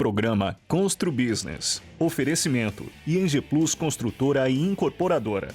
programa Constru Business. Oferecimento ING Plus Construtora e Incorporadora.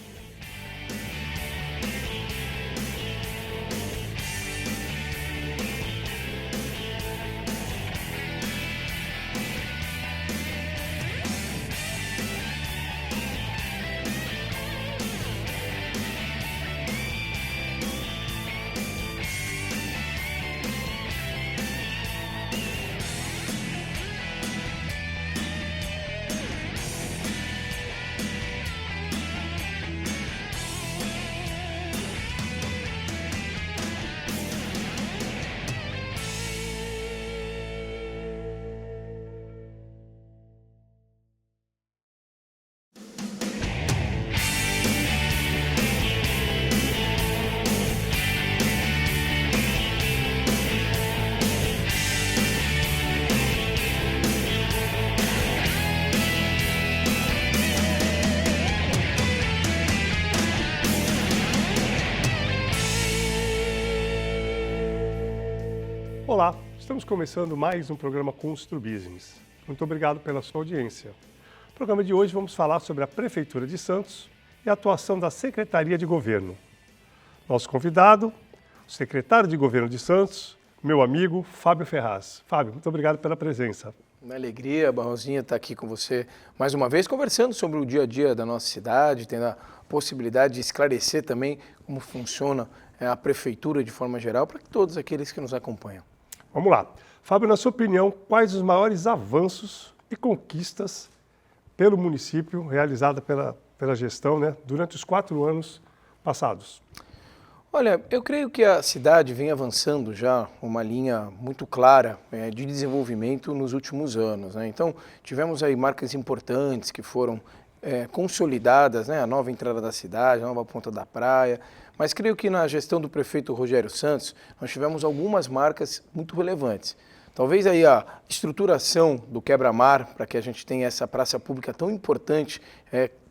Olá, estamos começando mais um programa Constru Business. Muito obrigado pela sua audiência. No programa de hoje vamos falar sobre a Prefeitura de Santos e a atuação da Secretaria de Governo. Nosso convidado, o secretário de Governo de Santos, meu amigo Fábio Ferraz. Fábio, muito obrigado pela presença. Uma alegria, Barrozinha, estar aqui com você mais uma vez, conversando sobre o dia a dia da nossa cidade, tendo a possibilidade de esclarecer também como funciona a Prefeitura de forma geral, para todos aqueles que nos acompanham. Vamos lá. Fábio, na sua opinião, quais os maiores avanços e conquistas pelo município realizada pela gestão, durante os 4 anos passados? Olha, eu creio que a cidade vem avançando já uma linha muito clara de desenvolvimento nos últimos anos. Então, tivemos aí marcas importantes que foram consolidadas, a nova entrada da cidade, a nova ponta da praia, mas creio que na gestão do prefeito Rogério Santos, nós tivemos algumas marcas muito relevantes. Talvez aí a estruturação do quebra-mar, para que a gente tenha essa praça pública tão importante,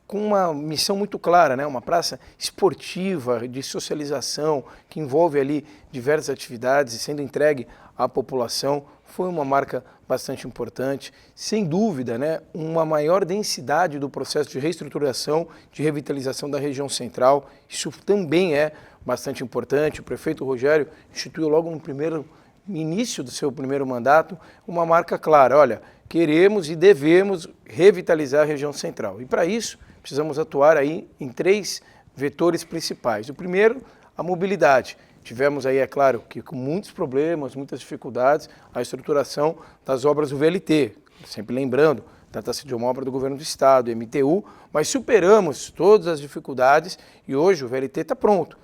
com uma missão muito clara, uma praça esportiva, de socialização, que envolve ali diversas atividades e sendo entregue à população, foi uma marca bastante importante. Sem dúvida, uma maior densidade do processo de reestruturação, de revitalização da região central, isso também é bastante importante. O prefeito Rogério instituiu logo no início do seu primeiro mandato uma marca clara, olha, queremos e devemos revitalizar a região central. E para isso, precisamos atuar aí em 3 vetores principais. O primeiro, a mobilidade. Tivemos aí, é claro, que com muitos problemas, muitas dificuldades, a estruturação das obras do VLT. Sempre lembrando, trata-se de uma obra do governo do estado, MTU, mas superamos todas as dificuldades e hoje o VLT está pronto.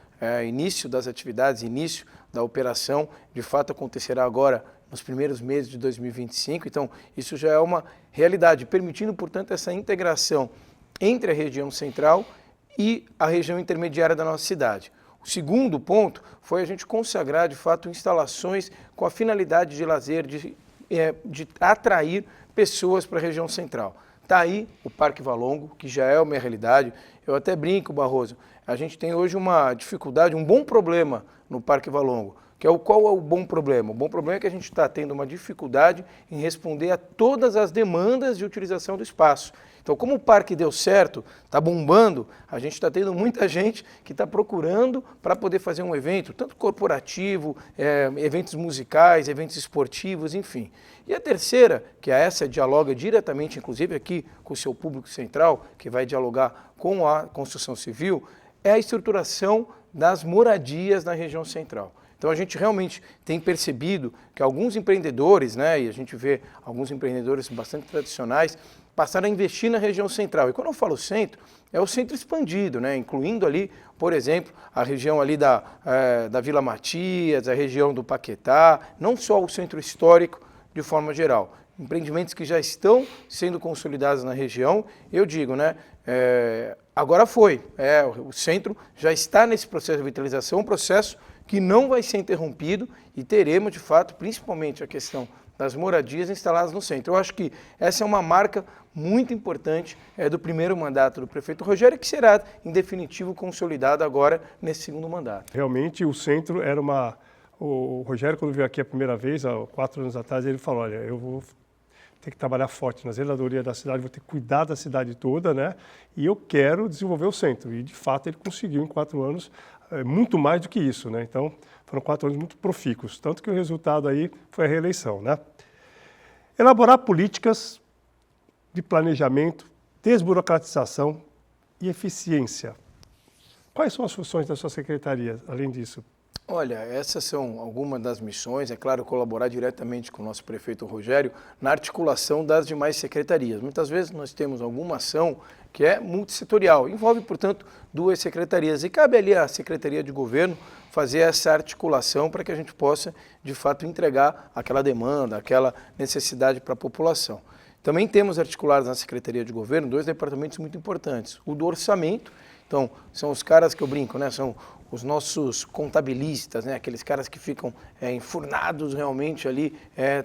Início das atividades, início da operação, de fato acontecerá agora nos primeiros meses de 2025, então isso já é uma realidade, permitindo, portanto, essa integração entre a região central e a região intermediária da nossa cidade. O segundo ponto foi a gente consagrar, de fato, instalações com a finalidade de lazer, de atrair pessoas para a região central. Está aí o Parque Valongo, que já é uma realidade. Eu até brinco, Barroso, a gente tem hoje uma dificuldade, um bom problema no Parque Valongo. Qual é o bom problema? O bom problema é que a gente está tendo uma dificuldade em responder a todas as demandas de utilização do espaço. Então, como o parque deu certo, está bombando, a gente está tendo muita gente que está procurando para poder fazer um evento, tanto corporativo, eventos musicais, eventos esportivos, enfim. E a terceira, que essa dialoga diretamente, inclusive aqui com o seu público central, que vai dialogar com a construção civil, é a estruturação das moradias na região central. Então a gente realmente tem percebido que alguns empreendedores, e a gente vê alguns empreendedores bastante tradicionais, passaram a investir na região central. E quando eu falo centro, é o centro expandido, incluindo ali, por exemplo, a região ali da Vila Matias, a região do Paquetá, não só o centro histórico de forma geral. Empreendimentos que já estão sendo consolidados na região, eu digo, agora foi. O centro já está nesse processo de revitalização, um processo que não vai ser interrompido e teremos, de fato, principalmente a questão das moradias instaladas no centro. Eu acho que essa é uma marca muito importante do primeiro mandato do prefeito Rogério, que será, em definitivo, consolidada agora nesse segundo mandato. Realmente, o centro era uma... O Rogério, quando veio aqui a primeira vez, há 4 anos atrás, ele falou, olha, eu vou ter que trabalhar forte na zeladoria da cidade, vou ter que cuidar da cidade toda, né? E eu quero desenvolver o centro. E, de fato, ele conseguiu em 4 anos muito mais do que isso, né? Então, foram 4 anos muito profícuos, tanto que o resultado aí foi a reeleição, né? Elaborar políticas de planejamento, desburocratização e eficiência. Quais são as funções da sua secretaria, além disso? Olha, essas são algumas das missões, é claro, colaborar diretamente com o nosso prefeito Rogério na articulação das demais secretarias. Muitas vezes nós temos alguma ação que é multissetorial, envolve, portanto, 2 secretarias e cabe ali à Secretaria de Governo fazer essa articulação para que a gente possa, de fato, entregar aquela demanda, aquela necessidade para a população. Também temos articulados na Secretaria de Governo 2 departamentos muito importantes, o do orçamento. Então, são os caras que eu brinco, né? São os nossos contabilistas, né? Aqueles caras que ficam enfurnados realmente ali,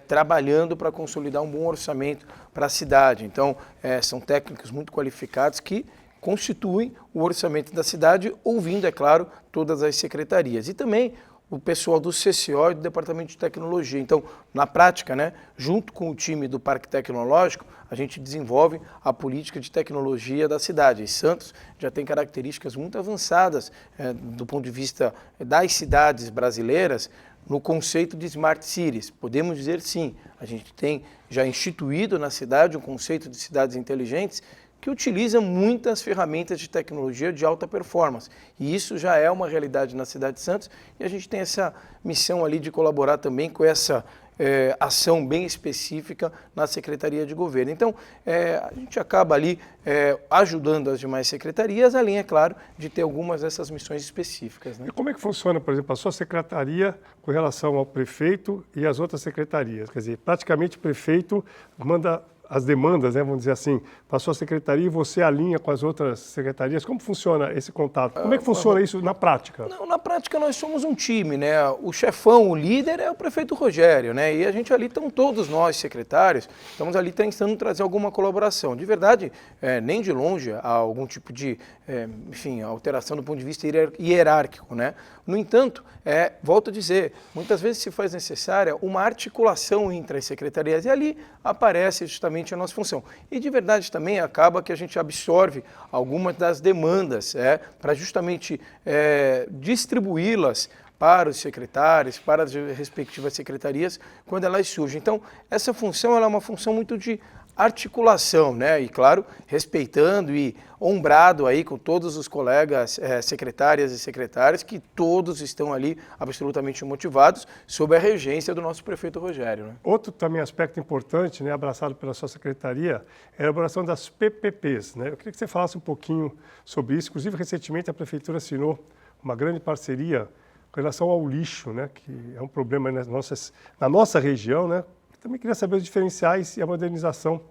trabalhando para consolidar um bom orçamento para a cidade. Então, são técnicos muito qualificados que constituem o orçamento da cidade, ouvindo, é claro, todas as secretarias. E também o pessoal do CCO e do Departamento de Tecnologia. Então, na prática, né, junto com o time do Parque Tecnológico, a gente desenvolve a política de tecnologia da cidade. E Santos já tem características muito avançadas do ponto de vista das cidades brasileiras no conceito de Smart Cities. Podemos dizer sim, a gente tem já instituído na cidade um conceito de cidades inteligentes que utiliza muitas ferramentas de tecnologia de alta performance. E isso já é uma realidade na cidade de Santos e a gente tem essa missão ali de colaborar também com essa ação bem específica na Secretaria de Governo. Então, a gente acaba ali ajudando as demais secretarias, além, é claro, de ter algumas dessas missões específicas, né? E como é que funciona, por exemplo, a sua secretaria com relação ao prefeito e as outras secretarias? Quer dizer, praticamente o prefeito manda as demandas, né, vamos dizer assim, para a sua secretaria e você alinha com as outras secretarias. Como funciona esse contato? Como é que funciona isso na prática? Não, na prática nós somos um time, né? O chefão, o líder é o prefeito Rogério, né? E a gente ali estão todos nós secretários, estamos ali tentando trazer alguma colaboração. De verdade, nem de longe há algum tipo de, enfim, alteração do ponto de vista hierárquico, né? No entanto, volto a dizer, muitas vezes se faz necessária uma articulação entre as secretarias e ali aparece justamente a nossa função. E de verdade também acaba que a gente absorve algumas das demandas para justamente distribuí-las para os secretários, para as respectivas secretarias, quando elas surgem. Então, essa função ela é uma função muito de articulação, né? E claro, respeitando e ombrado aí com todos os colegas secretárias e secretários que todos estão ali absolutamente motivados sob a regência do nosso prefeito Rogério, né? Outro também aspecto importante, né, abraçado pela sua secretaria, é a elaboração das PPPs, né? Eu queria que você falasse um pouquinho sobre isso. Inclusive, recentemente a prefeitura assinou uma grande parceria com relação ao lixo, né, que é um problema na nossa região, né? Também queria saber os diferenciais e a modernização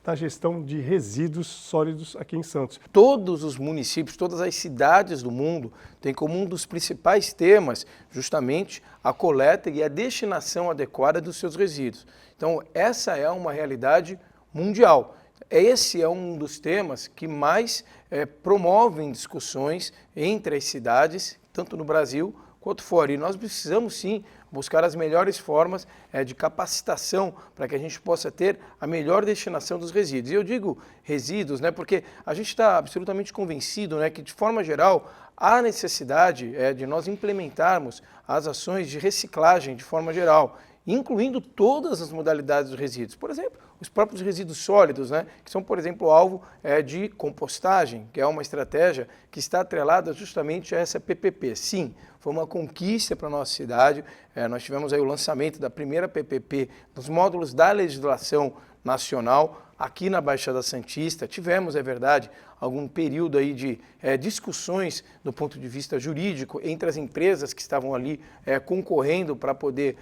da gestão de resíduos sólidos aqui em Santos. Todos os municípios, todas as cidades do mundo têm como um dos principais temas justamente a coleta e a destinação adequada dos seus resíduos. Então, essa é uma realidade mundial. Esse é um dos temas que mais promovem discussões entre as cidades, tanto no Brasil quanto fora. E nós precisamos sim buscar as melhores formas de capacitação para que a gente possa ter a melhor destinação dos resíduos. E eu digo resíduos, né, porque a gente está absolutamente convencido, né, que de forma geral há necessidade de nós implementarmos as ações de reciclagem de forma geral, incluindo todas as modalidades dos resíduos. Por exemplo, os próprios resíduos sólidos, né, que são, por exemplo, alvo de compostagem, que é uma estratégia que está atrelada justamente a essa PPP. Sim, foi uma conquista para a nossa cidade. Nós tivemos aí o lançamento da primeira PPP nos módulos da legislação nacional aqui na Baixada Santista. Tivemos, é verdade, algum período aí de discussões do ponto de vista jurídico entre as empresas que estavam ali concorrendo para poder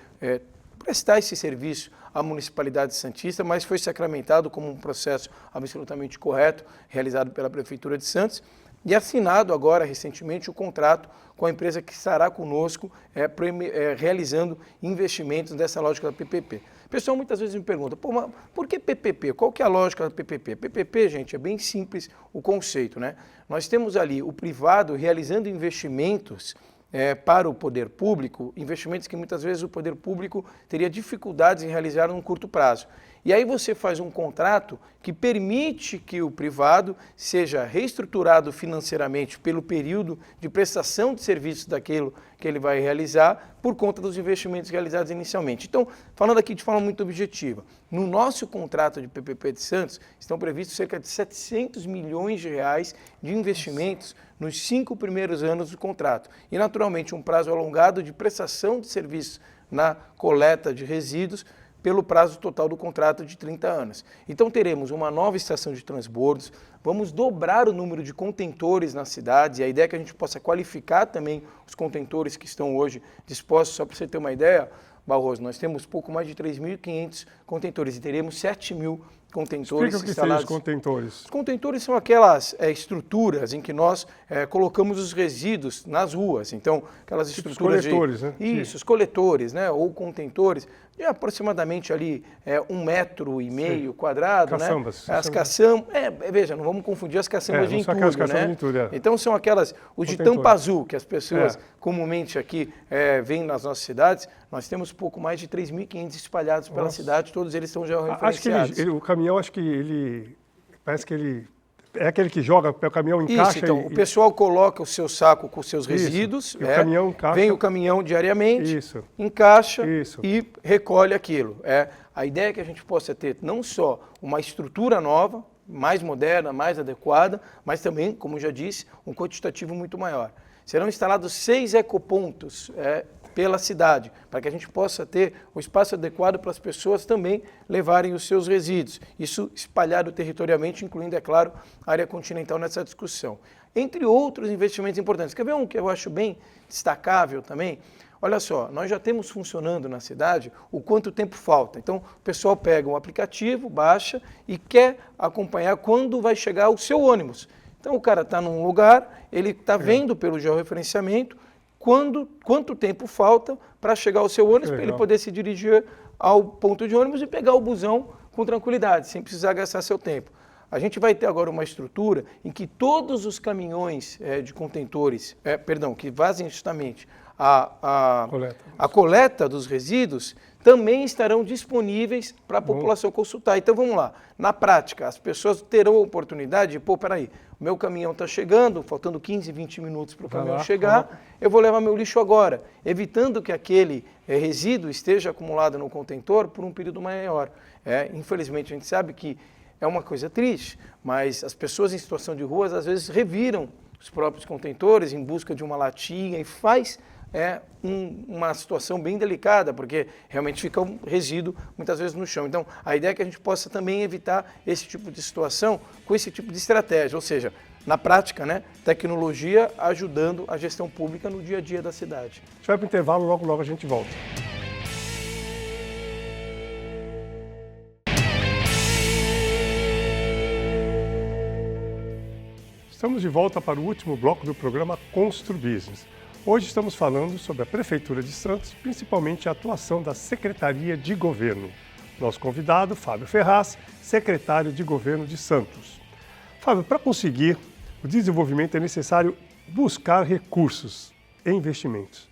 prestar esse serviço à Municipalidade Santista, mas foi sacramentado como um processo absolutamente correto, realizado pela Prefeitura de Santos, e assinado agora, recentemente, o contrato com a empresa que estará conosco realizando investimentos dessa lógica da PPP. O pessoal muitas vezes me pergunta, pô, mas por que PPP? Qual que é a lógica da PPP? PPP, gente, é bem simples o conceito, né? Nós temos ali o privado realizando investimentos para o poder público, investimentos que muitas vezes o poder público teria dificuldades em realizar num curto prazo. E aí você faz um contrato que permite que o privado seja reestruturado financeiramente pelo período de prestação de serviços daquilo que ele vai realizar por conta dos investimentos realizados inicialmente. Então, falando aqui de forma muito objetiva, no nosso contrato de PPP de Santos estão previstos cerca de 700 milhões de reais de investimentos nos 5 primeiros anos do contrato. E, naturalmente, um prazo alongado de prestação de serviços na coleta de resíduos pelo prazo total do contrato de 30 anos. Então teremos uma nova estação de transbordos, vamos dobrar o número de contentores nas cidades, e a ideia é que a gente possa qualificar também os contentores que estão hoje dispostos. Só para você ter uma ideia, Barroso, nós temos pouco mais de 3.500 contentores e teremos 7.000 contentores Explica o que instalados. seriam os contentores. Os contentores são aquelas estruturas em que nós colocamos os resíduos nas ruas. Então, aquelas estruturas os coletores, né? Isso, os coletores, né? Ou contentores de aproximadamente ali 1,5 m quadrado, Caçambas. né? As caçambas. Veja, não vamos confundir as caçambas de entulho, caçambas de entulho, Então são aquelas, os de tampa azul, que as pessoas comumente aqui veem nas nossas cidades. Nós temos pouco mais de 3.500 espalhados pela cidade, todos eles estão já referenciados. Acho que o caminhão, parece que ele é aquele que joga, o caminhão encaixa. Isso, então, o pessoal coloca o seu saco com os seus resíduos, e o caminhão encaixa. Vem o caminhão diariamente, Isso. encaixa Isso. e recolhe aquilo. A ideia é que a gente possa ter não só uma estrutura nova, mais moderna, mais adequada, mas também, como já disse, um quantitativo muito maior. Serão instalados 6 ecopontos pela cidade, para que a gente possa ter o espaço adequado para as pessoas também levarem os seus resíduos. Isso espalhado territorialmente, incluindo, é claro, a área continental nessa discussão. Entre outros investimentos importantes. Quer ver um que eu acho bem destacável também? Olha só, nós já temos funcionando na cidade o quanto tempo falta. Então, o pessoal pega um aplicativo, baixa e quer acompanhar quando vai chegar o seu ônibus. Então, o cara está num lugar, ele está vendo pelo georreferenciamento quanto tempo falta para chegar ao seu ônibus, para ele poder se dirigir ao ponto de ônibus e pegar o busão com tranquilidade, sem precisar gastar seu tempo. A gente vai ter agora uma estrutura em que todos os caminhões de contentores, que fazem justamente a coleta dos resíduos, também estarão disponíveis para a população consultar. Então vamos lá, na prática, as pessoas terão a oportunidade de, peraí, o meu caminhão está chegando, faltando 15, 20 minutos para o caminhão chegar, eu vou levar meu lixo agora, evitando que aquele resíduo esteja acumulado no contentor por um período maior. Infelizmente a gente sabe que é uma coisa triste, mas as pessoas em situação de ruas às vezes reviram os próprios contentores em busca de uma latinha e faz uma situação bem delicada, porque realmente fica um resíduo muitas vezes no chão. Então, a ideia é que a gente possa também evitar esse tipo de situação com esse tipo de estratégia, ou seja, na prática, tecnologia ajudando a gestão pública no dia a dia da cidade. A gente vai para o intervalo, logo a gente volta. Estamos de volta para o último bloco do programa Constru Business. Hoje estamos falando sobre a Prefeitura de Santos, principalmente a atuação da Secretaria de Governo. Nosso convidado, Fábio Ferraz, secretário de Governo de Santos. Fábio, para conseguir o desenvolvimento é necessário buscar recursos e investimentos.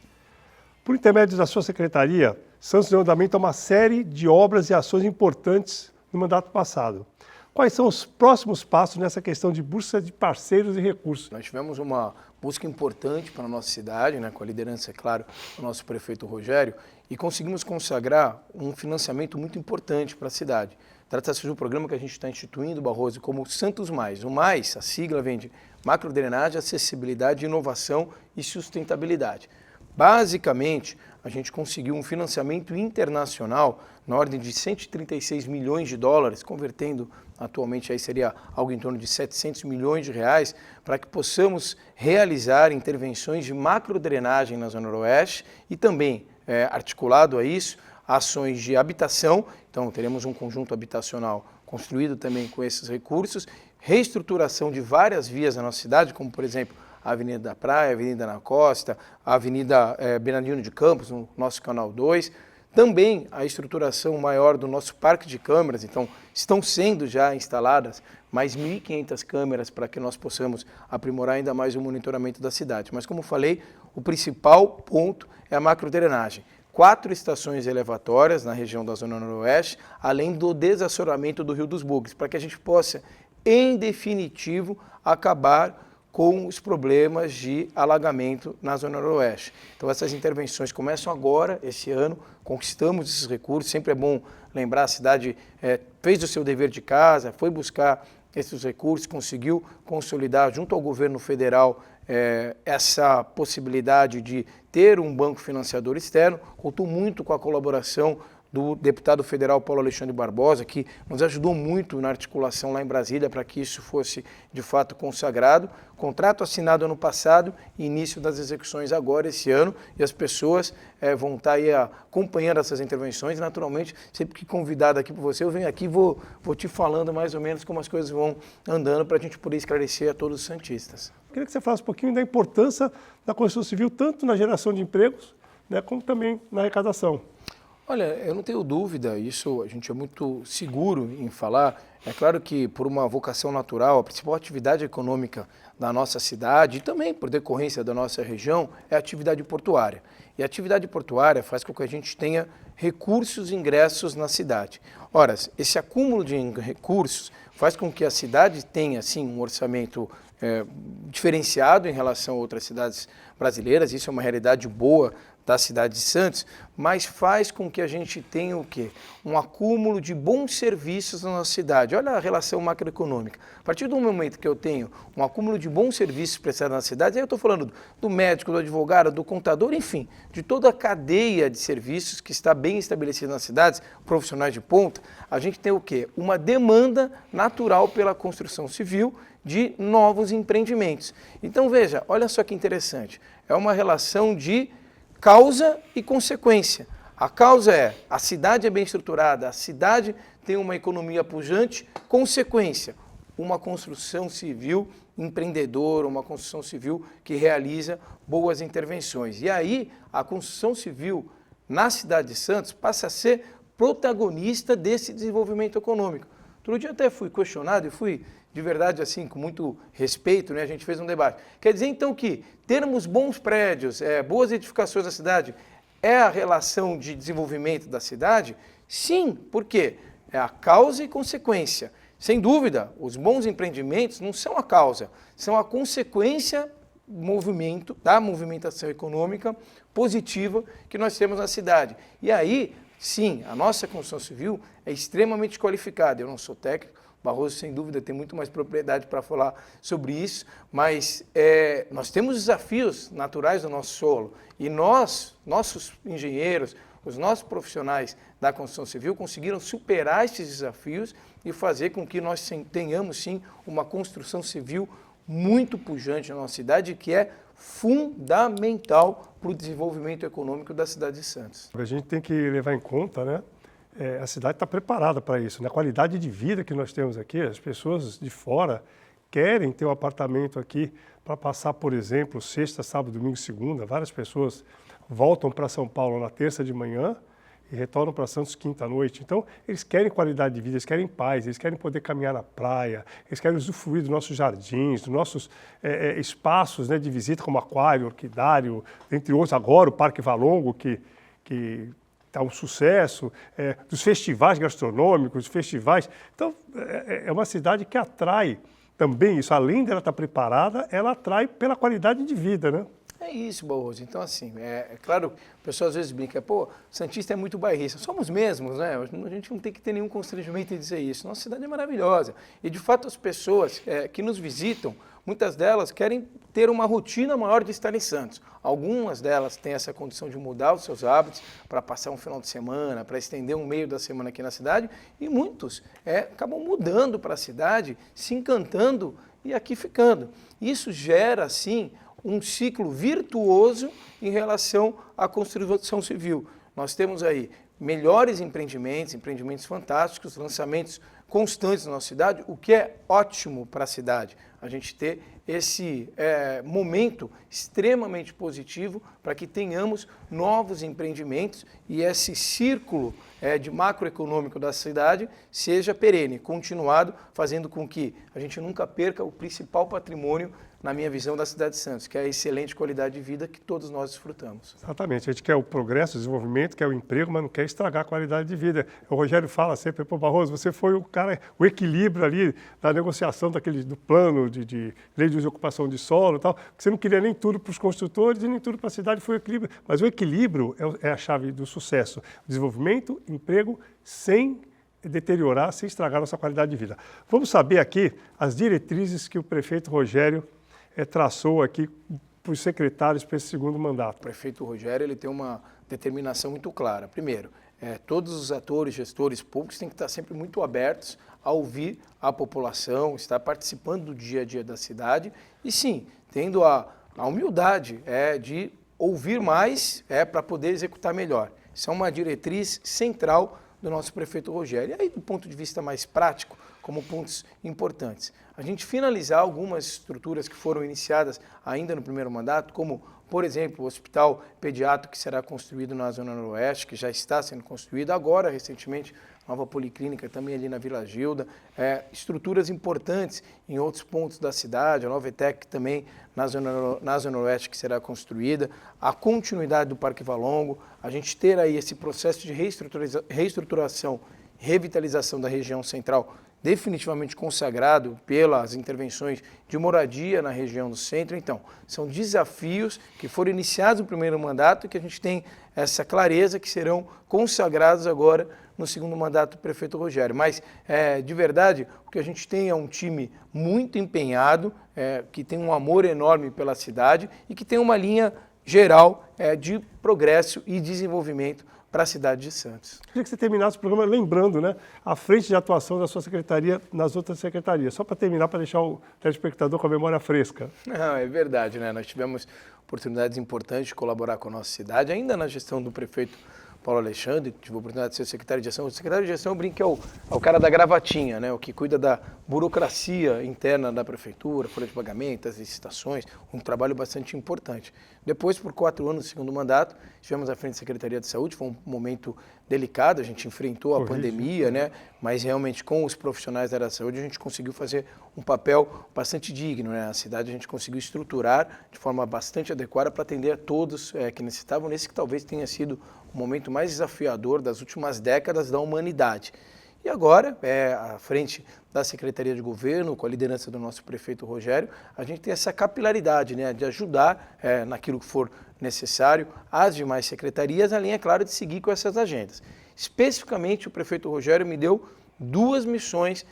Por intermédio da sua secretaria, Santos deu andamento a uma série de obras e ações importantes no mandato passado. Quais são os próximos passos nessa questão de busca de parceiros e recursos? Nós tivemos uma busca importante para a nossa cidade, com a liderança, é claro, do nosso prefeito Rogério, e conseguimos consagrar um financiamento muito importante para a cidade. Trata-se de um programa que a gente está instituindo, Barroso, como Santos Mais. O Mais, a sigla vem de macrodrenagem, acessibilidade, inovação e sustentabilidade. Basicamente, a gente conseguiu um financiamento internacional na ordem de 136 milhões de dólares, convertendo atualmente aí seria algo em torno de 700 milhões de reais, para que possamos realizar intervenções de macrodrenagem na Zona Noroeste e também, articulado a isso, ações de habitação. Então teremos um conjunto habitacional construído também com esses recursos, reestruturação de várias vias na nossa cidade, como por exemplo a Avenida da Praia, a Avenida na Costa, a Avenida Bernardino de Campos, no nosso Canal 2. Também a estruturação maior do nosso parque de câmeras, então estão sendo já instaladas mais 1.500 câmeras para que nós possamos aprimorar ainda mais o monitoramento da cidade. Mas como falei, o principal ponto é a macrodrenagem. 4 estações elevatórias na região da Zona Noroeste, além do desassoramento do Rio dos Bugres, para que a gente possa, em definitivo, acabar com os problemas de alagamento na Zona Noroeste. Então essas intervenções começam agora, esse ano, conquistamos esses recursos, sempre é bom lembrar, a cidade fez o seu dever de casa, foi buscar esses recursos, conseguiu consolidar junto ao governo federal essa possibilidade de ter um banco financiador externo. Contou muito com a colaboração do deputado federal Paulo Alexandre Barbosa, que nos ajudou muito na articulação lá em Brasília para que isso fosse de fato consagrado. Contrato assinado ano passado, início das execuções agora esse ano, e as pessoas vão estar aí acompanhando essas intervenções. Naturalmente, sempre que convidado aqui por você, eu venho aqui e vou te falando mais ou menos como as coisas vão andando para a gente poder esclarecer a todos os santistas. Queria que você falasse um pouquinho da importância da construção civil, tanto na geração de empregos, né, como também na arrecadação. Olha, eu não tenho dúvida, isso a gente é muito seguro em falar. É claro que por uma vocação natural, a principal atividade econômica da nossa cidade e também por decorrência da nossa região é a atividade portuária. E a atividade portuária faz com que a gente tenha recursos e ingressos na cidade. Ora, esse acúmulo de recursos faz com que a cidade tenha, sim, um orçamento diferenciado em relação a outras cidades brasileiras. Isso é uma realidade boa da cidade de Santos, mas faz com que a gente tenha o quê? Um acúmulo de bons serviços na nossa cidade. Olha a relação macroeconômica. A partir do momento que eu tenho um acúmulo de bons serviços prestados na cidade, aí eu estou falando do médico, do advogado, do contador, enfim, de toda a cadeia de serviços que está bem estabelecida nas cidades, profissionais de ponta, a gente tem o quê? Uma demanda natural pela construção civil de novos empreendimentos. Então veja, olha só que interessante, é uma relação de causa e consequência. A causa é, a cidade é bem estruturada, a cidade tem uma economia pujante, consequência, uma construção civil empreendedora, uma construção civil que realiza boas intervenções. E aí, a construção civil na cidade de Santos passa a ser protagonista desse desenvolvimento econômico. Outro dia até fui questionado e fui, de verdade, assim, com muito respeito, né? A gente fez um debate. Quer dizer, então, que termos bons prédios, boas edificações da cidade, é a relação de desenvolvimento da cidade? Sim, por quê? É a causa e consequência. Sem dúvida, os bons empreendimentos não são a causa, são a consequência da movimentação econômica positiva que nós temos na cidade. E aí, sim, a nossa construção civil é extremamente qualificada. Eu não sou técnico, Barroso, sem dúvida, tem muito mais propriedade para falar sobre isso, mas nós temos desafios naturais do nosso solo e nossos engenheiros, os nossos profissionais da construção civil conseguiram superar esses desafios e fazer com que nós tenhamos, sim, uma construção civil muito pujante na nossa cidade, que é fundamental para o desenvolvimento econômico da cidade de Santos. A gente tem que levar em conta, né? A cidade está preparada para isso, né? A qualidade de vida que nós temos aqui, as pessoas de fora querem ter um apartamento aqui para passar, por exemplo, sexta, sábado, domingo, segunda. Várias pessoas voltam para São Paulo na terça de manhã e retornam para Santos quinta à noite. Então, eles querem qualidade de vida, eles querem paz, eles querem poder caminhar na praia, eles querem usufruir dos nossos jardins, dos nossos espaços, né, de visita, como aquário, orquidário, entre outros. Agora o Parque Valongo, que está um sucesso, dos festivais gastronômicos, festivais. Então, é uma cidade que atrai também isso. Além dela estar preparada, ela atrai pela qualidade de vida, né? É isso, Barroso. Então, assim, é claro, o pessoal às vezes brinca, pô, Santista é muito bairrista. Somos mesmos, né? A gente não tem que ter nenhum constrangimento em dizer isso. Nossa cidade é maravilhosa. E, de fato, as pessoas que nos visitam, muitas delas querem ter uma rotina maior de estar em Santos. Algumas delas têm essa condição de mudar os seus hábitos para passar um final de semana, para estender um meio da semana aqui na cidade, e muitos acabam mudando para a cidade, se encantando e aqui ficando. Isso gera, sim, um ciclo virtuoso em relação à construção civil. Nós temos aí melhores empreendimentos fantásticos, lançamentos constantes na nossa cidade, o que é ótimo para a cidade. A gente ter esse momento extremamente positivo para que tenhamos novos empreendimentos e esse círculo de macroeconômico da cidade seja perene, continuado, fazendo com que a gente nunca perca o principal patrimônio, na minha visão, da cidade de Santos, que é a excelente qualidade de vida que todos nós desfrutamos. Exatamente, a gente quer o progresso, o desenvolvimento, quer o emprego, mas não quer estragar a qualidade de vida. O Rogério fala sempre, pô, Barroso, você foi o cara, o equilíbrio ali da negociação do plano de lei de ocupação de solo e tal, porque você não queria nem tudo para os construtores e nem tudo para a cidade, foi o equilíbrio. Mas o equilíbrio é a chave do sucesso. Desenvolvimento, emprego, sem deteriorar, sem estragar a nossa qualidade de vida. Vamos saber aqui as diretrizes que o prefeito Rogério traçou aqui para os secretários para esse segundo mandato. O prefeito Rogério ele tem uma determinação muito clara. Primeiro, todos os atores, gestores públicos têm que estar sempre muito abertos a ouvir a população, estar participando do dia a dia da cidade e sim, tendo a humildade de ouvir mais para poder executar melhor. Isso é uma diretriz central do nosso prefeito Rogério. E aí, do ponto de vista mais prático, como pontos importantes, a gente finalizar algumas estruturas que foram iniciadas ainda no primeiro mandato, como, por exemplo, o hospital pediátrico que será construído na Zona Noroeste, que já está sendo construído, agora, recentemente, nova policlínica também ali na Vila Gilda, estruturas importantes em outros pontos da cidade, a nova ETEC também na Zona Noroeste que será construída, a continuidade do Parque Valongo, a gente ter aí esse processo de reestruturação, revitalização da região central definitivamente consagrado pelas intervenções de moradia na região do centro. Então, são desafios que foram iniciados no primeiro mandato e que a gente tem essa clareza que serão consagrados agora no segundo mandato do prefeito Rogério. Mas, de verdade, o que a gente tem é um time muito empenhado, que tem um amor enorme pela cidade e que tem uma linha geral de progresso e desenvolvimento para a cidade de Santos. Queria que você terminasse o programa lembrando, né, a frente de atuação da sua secretaria nas outras secretarias. Só para terminar, para deixar o telespectador com a memória fresca. Não, é verdade, né? Nós tivemos oportunidades importantes de colaborar com a nossa cidade, ainda na gestão do prefeito Paulo Alexandre, tive a oportunidade de ser secretário de gestão. O secretário de gestão, eu brinco, é o cara da gravatinha, né? O que cuida da burocracia interna da prefeitura, folha de pagamento, as licitações, um trabalho bastante importante. Depois, por 4 anos do segundo mandato, estivemos à frente da Secretaria de Saúde, foi um momento delicado, a gente enfrentou a pandemia, né? Mas realmente com os profissionais da área da saúde a gente conseguiu fazer um papel bastante digno, né? A cidade a gente conseguiu estruturar de forma bastante adequada para atender a todos que necessitavam, nesse que talvez tenha sido o momento mais desafiador das últimas décadas da humanidade. E agora, à frente da Secretaria de Governo, com a liderança do nosso prefeito Rogério, a gente tem essa capilaridade, né, de ajudar naquilo que for necessário as demais secretarias, além, é claro, de seguir com essas agendas. Especificamente, o prefeito Rogério me deu 2 missões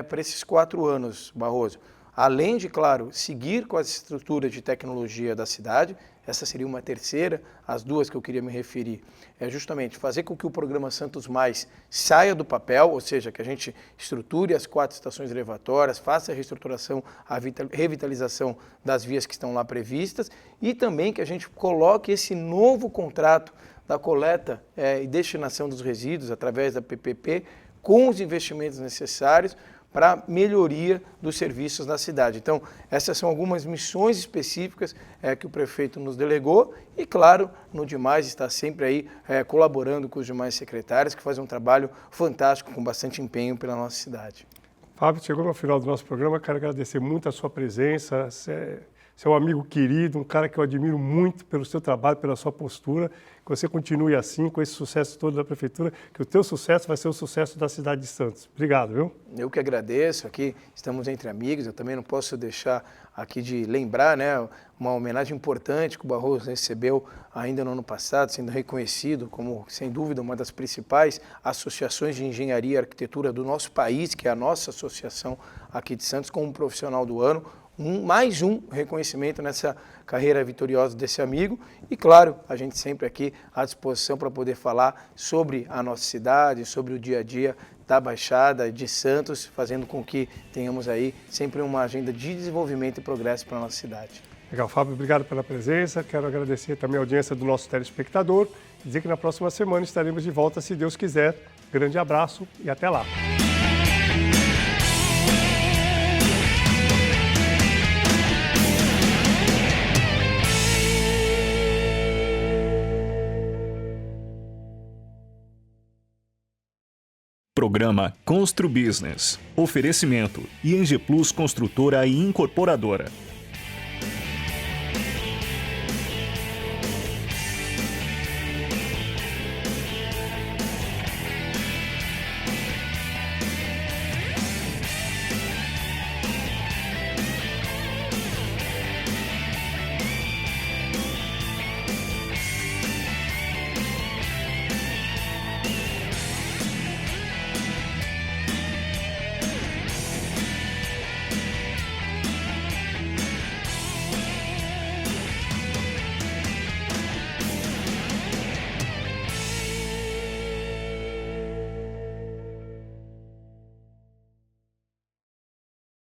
para esses 4 anos, Barroso. Além de, claro, seguir com as estruturas de tecnologia da cidade, essa seria uma terceira, as 2 que eu queria me referir, é justamente fazer com que o programa Santos Mais saia do papel, ou seja, que a gente estruture as 4 estações elevatórias, faça a reestruturação, a revitalização das vias que estão lá previstas e também que a gente coloque esse novo contrato da coleta e destinação dos resíduos através da PPP com os investimentos necessários para melhoria dos serviços na cidade. Então, essas são algumas missões específicas que o prefeito nos delegou e, claro, no demais, está sempre aí colaborando com os demais secretários que fazem um trabalho fantástico, com bastante empenho pela nossa cidade. Fábio, chegou no final do nosso programa, quero agradecer muito a sua presença, você é um amigo querido, um cara que eu admiro muito pelo seu trabalho, pela sua postura, que você continue assim, com esse sucesso todo da Prefeitura, que o teu sucesso vai ser o sucesso da cidade de Santos. Obrigado, viu? Eu que agradeço, aqui estamos entre amigos, eu também não posso deixar aqui de lembrar, né, uma homenagem importante que o Barroso recebeu ainda no ano passado, sendo reconhecido como, sem dúvida, uma das principais associações de engenharia e arquitetura do nosso país, que é a nossa associação aqui de Santos, como profissional do ano. Mais um reconhecimento nessa carreira vitoriosa desse amigo e, claro, a gente sempre aqui à disposição para poder falar sobre a nossa cidade, sobre o dia a dia da Baixada de Santos, fazendo com que tenhamos aí sempre uma agenda de desenvolvimento e progresso para a nossa cidade. Legal, Fábio, obrigado pela presença, quero agradecer também a audiência do nosso telespectador e dizer que na próxima semana estaremos de volta, se Deus quiser. Grande abraço e até lá. Programa Constru Business. Oferecimento ING Plus Construtora e Incorporadora.